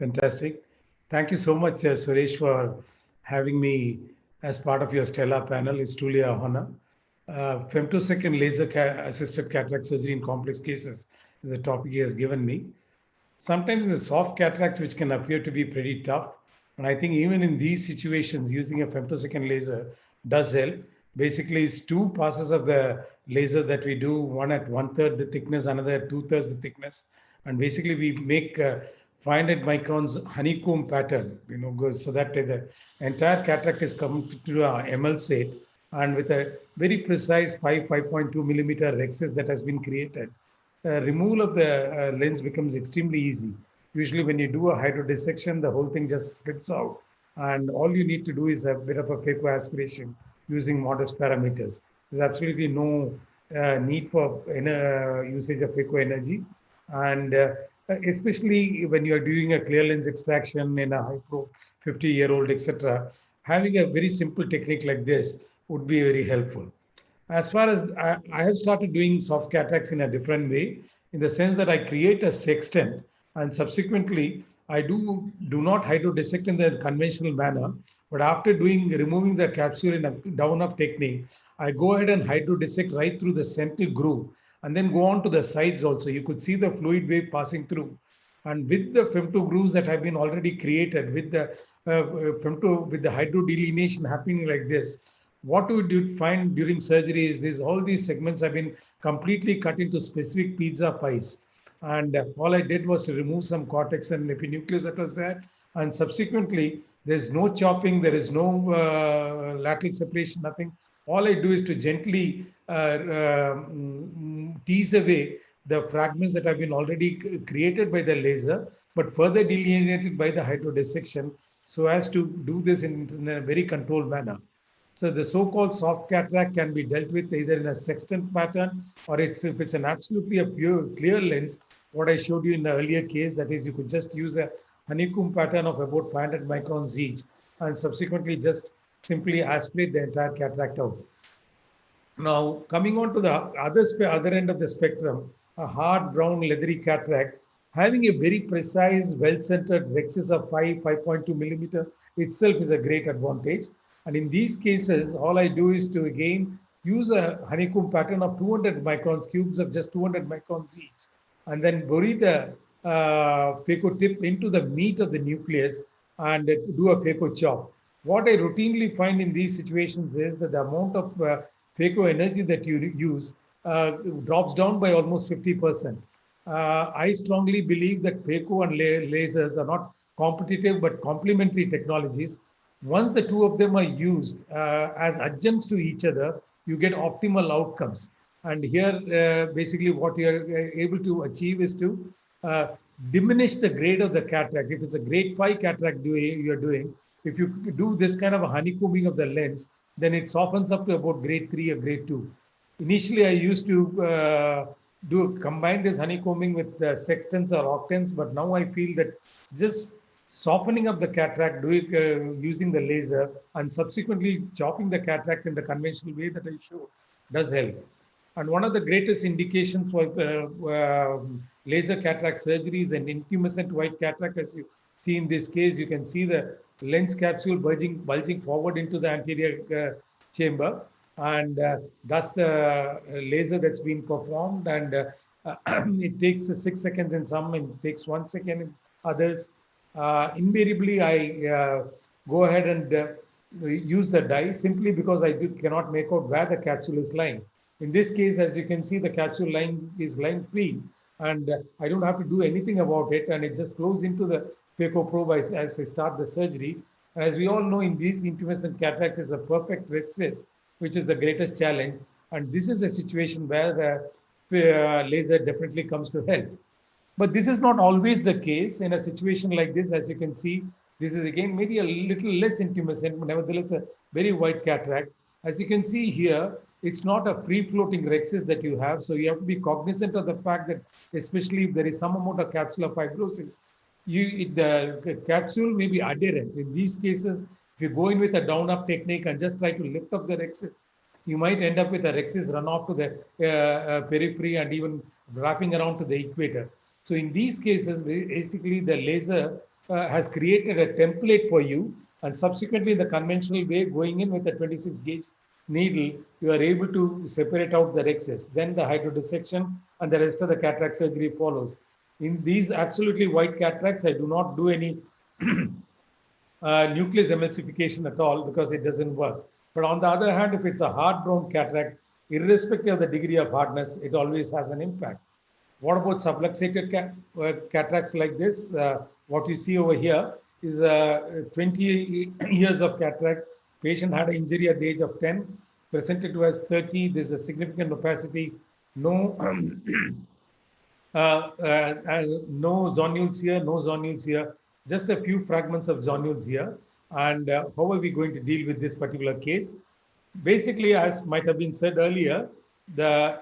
Fantastic. Thank you so much, Suresh, for having me as part of your Stella panel. It's truly a honor. Femtosecond laser assisted cataract surgery in complex cases is the topic he has given me. Sometimes the soft cataracts, which can appear to be pretty tough, and I think even in these situations, using a femtosecond laser does help. Basically, it's two passes of the laser that we do, one at one third the thickness, another at two thirds the thickness, and basically we make 500 microns honeycomb pattern. Goes so that the entire cataract is come to a emulsate, and with a very precise 5.2 millimeter rexus that has been created, removal of the lens becomes extremely easy. Usually, when you do a hydrodissection, the whole thing just slips out, and all you need to do is a bit of a phacoaspiration using modest parameters. There's absolutely no need for usage of phaco energy, and especially when you are doing a clear lens extraction in a hypro 50-year-old, etc. Having a very simple technique like this would be very helpful. As far as I have started doing soft cataracts in a different way, in the sense that I create a sextant and subsequently I do not hydrodissect in the conventional manner, but after removing the capsule in a down up technique, I go ahead and hydrodissect right through the central groove and then go on to the sides also. You could see the fluid wave passing through. And with the femto grooves that have been already created, with the with the hydrodelineation happening like this, what we do find during surgery is this: all these segments have been completely cut into specific pizza pies. And all I did was to remove some cortex and epinucleus that was there. And subsequently, there's no chopping, there is no lateral separation, nothing. All I do is to gently tease away the fragments that have been already created by the laser, but further delineated by the hydrodissection, so as to do this in a very controlled manner. So the so-called soft cataract can be dealt with either in a sextant pattern, or if it's an absolutely a pure clear lens, what I showed you in the earlier case, that is, you could just use a honeycomb pattern of about 500 microns each, and subsequently just simply aspirate the entire cataract out. Now, coming on to the other end of the spectrum, a hard brown leathery cataract, having a very precise, well-centered rexus of 5.2 millimeter itself is a great advantage. And in these cases, all I do is to again use a honeycomb pattern of 200 microns, cubes of just 200 microns each, and then bury the phaco tip into the meat of the nucleus and do a phaco chop. What I routinely find in these situations is that the amount of phaco energy that you use drops down by almost 50%. I strongly believe that phaco and lasers are not competitive but complementary technologies. Once the two of them are used as adjuncts to each other, you get optimal outcomes. And here, basically, what you're able to achieve is to uh, diminish the grade of the cataract. If it's a grade 5 cataract you're doing, if you do this kind of a honeycombing of the lens, then it softens up to about grade 3 or grade 2. Initially, I used to combine this honeycombing with sextants or octants, but now I feel that just softening up the cataract, using the laser, and subsequently chopping the cataract in the conventional way that I showed does help. And one of the greatest indications for laser cataract surgery is an intumescent white cataract. As you see in this case, you can see the lens capsule bulging forward into the anterior chamber. And that's the laser that's been performed. And it takes 6 seconds in some, it takes 1 second in others. Invariably, I go ahead and use the dye simply because I cannot make out where the capsule is lying. In this case, as you can see, the capsule line is lying free, and I don't have to do anything about it, and it just flows into the phaco probe as I start the surgery. As we all know, in these intumescent cataracts is a perfect rexus, which is the greatest challenge, and this is a situation where the laser definitely comes to help. But this is not always the case. In a situation like this, as you can see, this is again maybe a little less intumescent, but nevertheless a very wide cataract. As you can see here, it's not a free-floating rexus that you have. So you have to be cognizant of the fact that, especially if there is some amount of capsular fibrosis, the capsule may be adherent. In these cases, if you go in with a down-up technique and just try to lift up the rexus, you might end up with a rexus run off to the periphery and even wrapping around to the equator. So in these cases, basically the laser has created a template for you, and subsequently in the conventional way, going in with a 26 gauge needle, you are able to separate out the rexes. Then the hydrodissection and the rest of the cataract surgery follows. In these absolutely white cataracts, I do not do any nucleus emulsification at all because it doesn't work. But on the other hand, if it's a hard brown cataract, irrespective of the degree of hardness, it always has an impact. What about subluxated cataracts like this? What you see over here is 20 years of cataract. Patient had an injury at the age of 10, presented to us 30. There's a significant opacity, no no zonules here, no zonules here, just a few fragments of zonules here. And how are we going to deal with this particular case? Basically, as might have been said earlier, the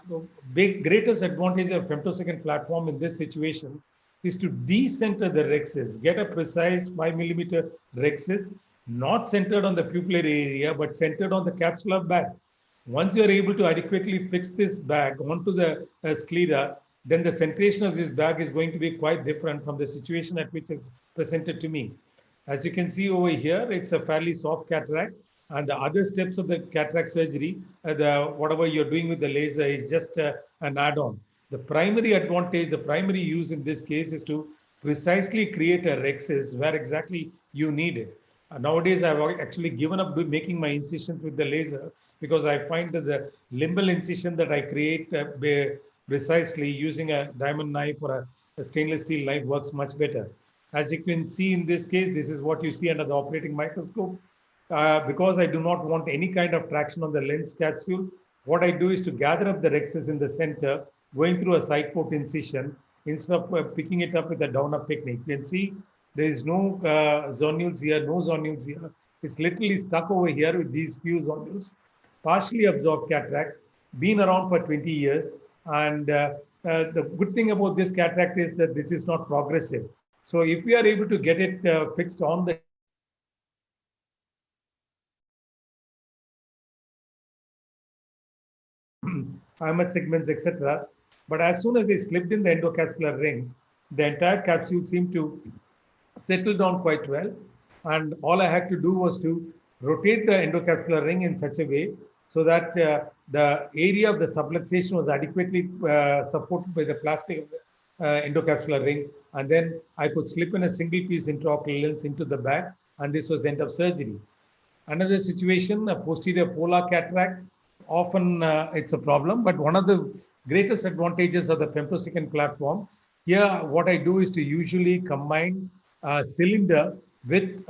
greatest advantage of femtosecond platform in this situation is to decenter the rexes, get a precise 5 mm rexes, not centered on the pupillary area, but centered on the capsular bag. Once you are able to adequately fix this bag onto the sclera, then the centration of this bag is going to be quite different from the situation at which it's presented to me. As you can see over here, it's a fairly soft cataract, and the other steps of the cataract surgery, whatever you're doing with the laser is just an add-on. The primary advantage, the primary use in this case is to precisely create a rexis where exactly you need it. Nowadays, I've actually given up making my incisions with the laser because I find that the limbal incision that I create precisely using a diamond knife or a stainless steel knife works much better. As you can see in this case, this is what you see under the operating microscope. Because I do not want any kind of traction on the lens capsule, what I do is to gather up the rexes in the center, going through a side port incision, instead of picking it up with a down-up technique. You can see there is no zonules here, no zonules here. It's literally stuck over here with these few zonules, partially absorbed cataract, been around for 20 years. And the good thing about this cataract is that this is not progressive. So if we are able to get it fixed on the IMAX segments, etc. But as soon as I slipped in the endocapsular ring, the entire capsule seemed to settle down quite well. And all I had to do was to rotate the endocapsular ring in such a way so that the area of the subluxation was adequately supported by the plastic of the endocapsular ring. And then I could slip in a single piece intraocular lens into the bag, and this was end of surgery. Another situation, a posterior polar cataract, often it's a problem, but one of the greatest advantages of the femtosecond platform, here what I do is to usually combine cylinder with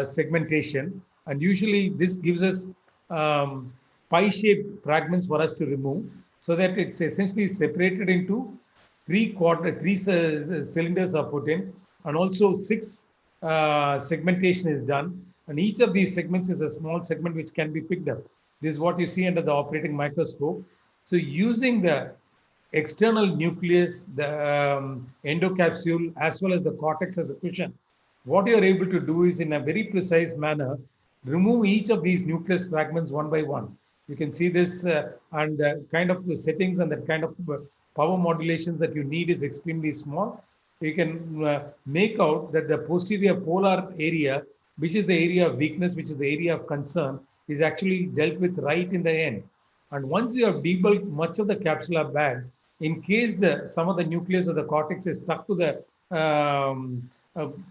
segmentation, and usually this gives us pie-shaped fragments for us to remove, so that it's essentially separated into three cylinders are put in, and also 6 segmentation is done. And each of these segments is a small segment which can be picked up. This is what you see under the operating microscope. So using the external nucleus, the endocapsule, as well as the cortex as a cushion, what you're able to do is in a very precise manner, remove each of these nucleus fragments one by one. You can see this and the kind of the settings and the kind of power modulations that you need is extremely small. So you can make out that the posterior polar area, which is the area of weakness, which is the area of concern, is actually dealt with right in the end. And once you have debulked much of the capsular bag, in case some of the nucleus of the cortex is stuck to the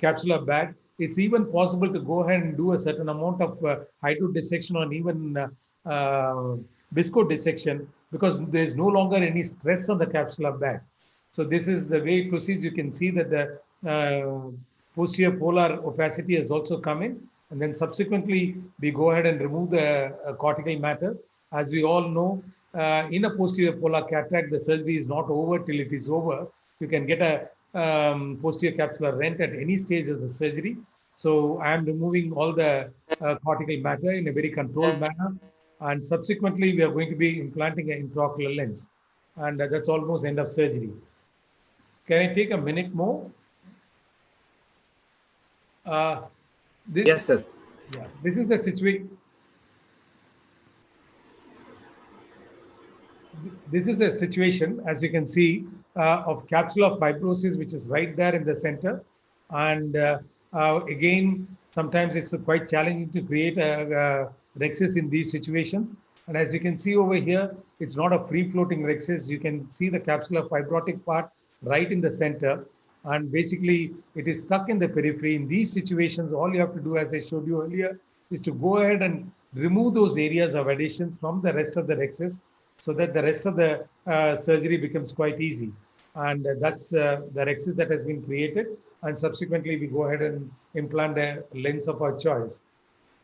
capsular bag, it's even possible to go ahead and do a certain amount of hydrodissection or even viscodissection, because there's no longer any stress on the capsular bag. So this is the way it proceeds. You can see that the posterior polar opacity has also come in. And then subsequently, we go ahead and remove the cortical matter. As we all know, in a posterior polar cataract, the surgery is not over till it is over. You can get a posterior capsular rent at any stage of the surgery. So I am removing all the cortical matter in a very controlled manner. And subsequently, we are going to be implanting an intraocular lens. And that's almost end of surgery. Can I take a minute more? Yes, sir. Yeah, this is a situation. This is a situation, as you can see, of capsular fibrosis, which is right there in the center. And Again, sometimes it's quite challenging to create rexes in these situations. And as you can see over here, it's not a free-floating rexis. You can see the capsular fibrotic part right in the center. And basically, it is stuck in the periphery. In these situations, all you have to do, as I showed you earlier, is to go ahead and remove those areas of adhesions from the rest of the rexis so that the rest of the surgery becomes quite easy. And that's the rexis that has been created. And subsequently, we go ahead and implant a lens of our choice.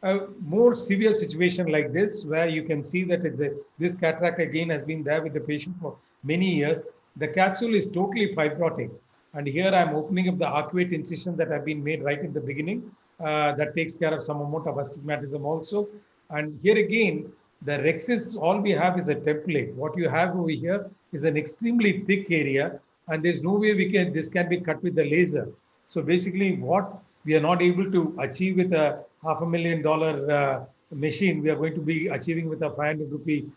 A more severe situation like this, where you can see that this cataract again has been there with the patient for many years. The capsule is totally fibrotic. And here I'm opening up the arcuate incision that have been made right in the beginning. That takes care of some amount of astigmatism also. And here again, the rexis, all we have is a template. What you have over here is an extremely thick area, and there's no way this can be cut with the laser. So basically, what we are not able to achieve with a $500,000 machine, we are going to be achieving with a 500 rupee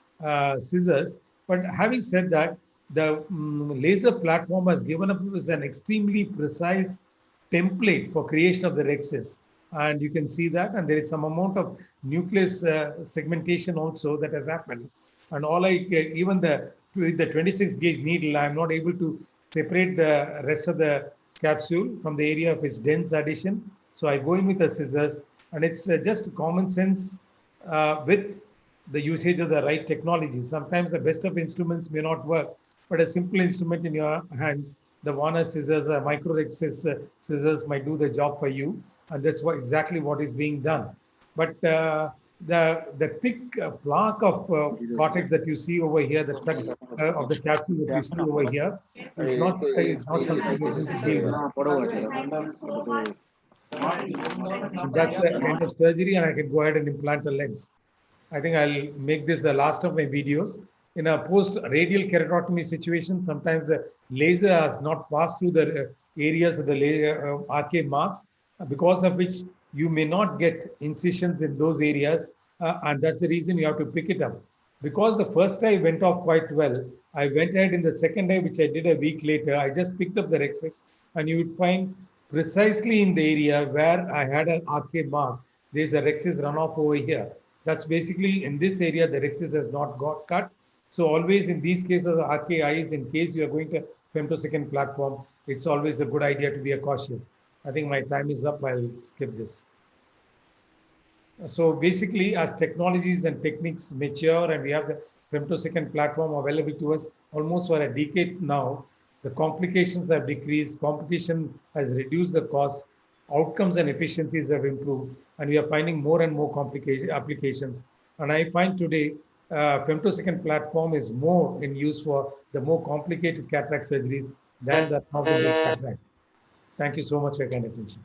scissors. But having said that, the laser platform has given us an extremely precise template for creation of the rexis. And you can see that, and there is some amount of nucleus segmentation also that has happened. And even with the 26 gauge needle, I'm not able to separate the rest of the capsule from the area of its dense adhesion. So I go in with the scissors, and it's just common sense with the usage of the right technology. Sometimes the best of instruments may not work, but a simple instrument in your hands, the Warner scissors, micro-rexis scissors might do the job for you. And that's exactly what is being done. But the thick plaque of cortex that you see over here, the cut of the capsule that you see over here, is not something we're going to deal with. That's the end of surgery, and I can go ahead and implant a lens. I think I'll make this the last of my videos. In a post-radial keratotomy situation, sometimes the laser has not passed through the areas of the arcade marks, because of which you may not get incisions in those areas, and that's the reason you have to pick it up. Because the first eye went off quite well, I went ahead in the second eye, which I did a week later. I just picked up the rexis, and you would find precisely in the area where I had an arcade mark, there's a rexis runoff over here. That's basically in this area, the rexis has not got cut. So always in these cases of RKIs, in case you are going to femtosecond platform, it's always a good idea to be cautious. I think my time is up. I'll skip this. So basically, as technologies and techniques mature and we have the femtosecond platform available to us almost for a decade now, the complications have decreased, competition has reduced the cost, outcomes and efficiencies have improved, and we are finding more and more applications. And I find today, femtosecond platform is more in use for the more complicated cataract surgeries than the cataract. Thank you so much for your kind attention.